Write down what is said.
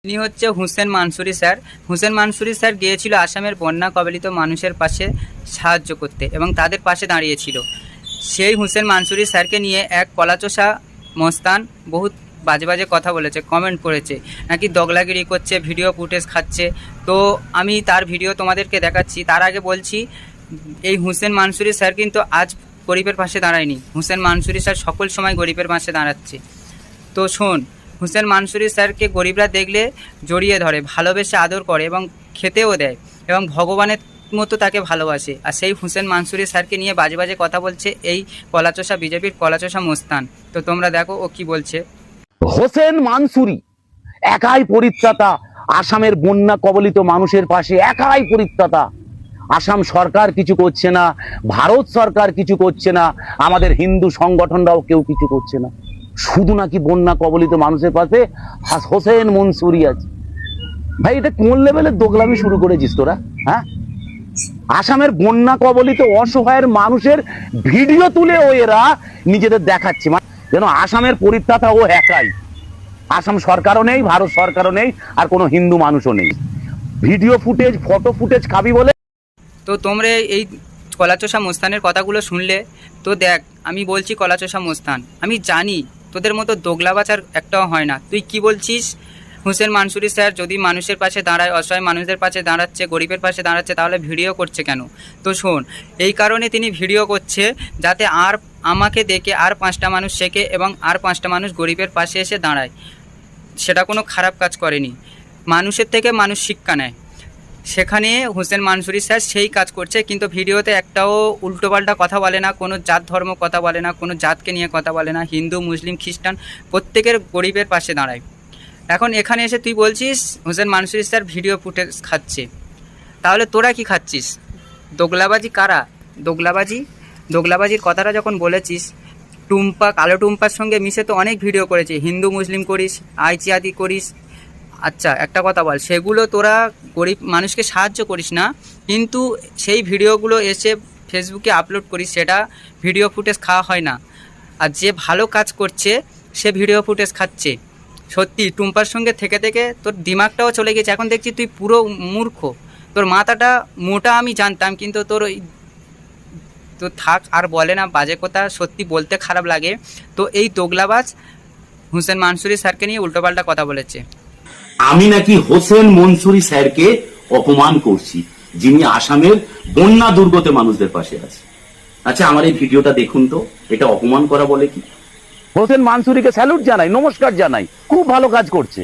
তিনি হচ্ছে Hussain Mansuri sir. Hussain Mansuri sir গিয়েছিল আসামের বন্যা কবলিত মানুষের পাশে সাহায্য করতে এবং তাদের পাশে দাঁড়িয়েছিল। সেই হুসেন মানসুরি স্যারকে নিয়ে এক কলাচোষা মস্তান বহুত বাজে বাজে কথা বলেছে, কমেন্ট করেছে, নাকি দগলাগিরি করছে, ভিডিও ফুটেজ খাচ্ছে। তো আমি তার ভিডিও তোমাদেরকে দেখাচ্ছি। তার আগে বলছি, এই হুসেন মানসুরি স্যার কিন্তু আজ গরিবের পাশে দাঁড়ায়নি। হুসেন মানসুরি স্যার সকল সময় গরিবের পাশে দাঁড়াচ্ছে। তো শোন, হুসেন মানসুরি স্যারকে গরিবরা দেখলে জড়িয়ে ধরে, ভালোবেসে আদর করে এবং খেতেও দেয় এবং ভগবানের মতো তাকে ভালোবাসে। আর সেই হুসেন মানসুরি স্যারকে নিয়ে বাজে বাজে কথা বলছে এই কলাচোষা বিজেপির কলাচোষা মোস্তান। তো তোমরা দেখো ও কি বলছে। হোসেন মানসুরি একাই পরিত্রাতা, আসামের বন্যা কবলিত মানুষের পাশে একাই পরিত্রাতা। আসাম সরকার কিছু করছে না, ভারত সরকার কিছু করছে না, আমাদের হিন্দু সংগঠনরাও কেউ কিছু করছে না। শুধু নাকি বন্যা কবলিত মানুষের পাশে হোসেন মনসুরি আছে। ভাই, এটা কোন লেভেলের দোগলামি শুরু করেছিস তোরা? হ্যাঁ, আসামের বন্যা কবলিত অসহায়ের মানুষের ভিডিও তুলে ও এরা নিজেদের দেখাচ্ছে, যেন আসামের পরিত্রাতা ও একাই। আসাম সরকারও নেই, ভারত সরকারও নেই, আর কোনো হিন্দু মানুষও নেই। ভিডিও ফুটেজ, ফটো ফুটেজ খাবি বলে। তো তোমরা এই কলাচোষা মোস্তানের কথাগুলো শুনলে তো দেখ, আমি বলছি কলাচোষা মোস্তান, আমি জানি তোদের মতো দোগলাবাজ আর একটাও হয় না। তুই কি বলছিস? হুসেন মানসুরি স্যার যদি মানুষের পাশে দাঁড়ায়, অসহায় মানুষদের পাশে দাঁড়াচ্ছে, গরিবের পাশে দাঁড়াচ্ছে, তাহলে ভিডিও করছে কেন? তো শোন, এই কারণে তিনি ভিডিও করছে যাতে আর আমাকে দেখে আর 5টা মানুষ শেখে এবং আর 5টা মানুষ গরিবের পাশে এসে দাঁড়ায়। সেটা কোনো খারাপ কাজ করেনি, মানুষের থেকে মানুষ শিক্ষা নেয়। সেখানে হুসেন মানসুরি স্যার সেই কাজ করছে, কিন্তু ভিডিওতে একটাও উল্টোপাল্টা কথা বলে না, কোনো জাত ধর্ম কথা বলে না, কোনো জাতকে নিয়ে কথা বলে না। হিন্দু, মুসলিম, খ্রিস্টান প্রত্যেকের গরিবের পাশে দাঁড়ায়। এখন এখানে এসে তুই বলছিস Hussain Mansuri sir video footage খাচ্ছে, তাহলে তোরা কি খাচ্ছিস? দোগলাবাজি কারা? দোগলাবাজির কথাটা যখন বলেছিস, টুম্পা, কালো টুম্পার সঙ্গে মিশে তো অনেক ভিডিও করেছিস, হিন্দু মুসলিম করিস, আইচিয়াদি করিস। আচ্ছা, একটা কথা বল, সেগুলো তোরা গরিব মানুষকে সাহায্য করিস না, কিন্তু সেই ভিডিওগুলো এসে ফেসবুকে আপলোড করিস, সেটা ভিডিও ফুটেজ খাওয়া হয় না। আর যে ভালো কাজ করছে সে ভিডিও ফুটেজ খাচ্ছে। সত্যি টুম্পার সঙ্গে থেকে থেকে তোর দিমাগটাও চলে গেছে। এখন দেখছি তুই পুরো মূর্খ, তোর মাথাটা মোটা আমি জানতাম, কিন্তু তোর ওই তো থাক, আর বলে না বাজে কথা, সত্যি বলতে খারাপ লাগে। তো এই দোগলাবাজ হুসেন মানসুরি স্যারকে নিয়ে উল্টোপাল্টা কথা বলেছে। আমি নাকি হোসেন মনসুরি স্যারকে অপমান করছি, যিনি আসামের বন্যা দুর্গত মানুষদের পাশে আছে। আচ্ছা, আমার এই ভিডিওটা দেখুন তো, এটা অপমান করা বলে কি? হোসেন মানসুরিকে স্যালুট জানাই, নমস্কার জানাই, খুব ভালো কাজ করছে।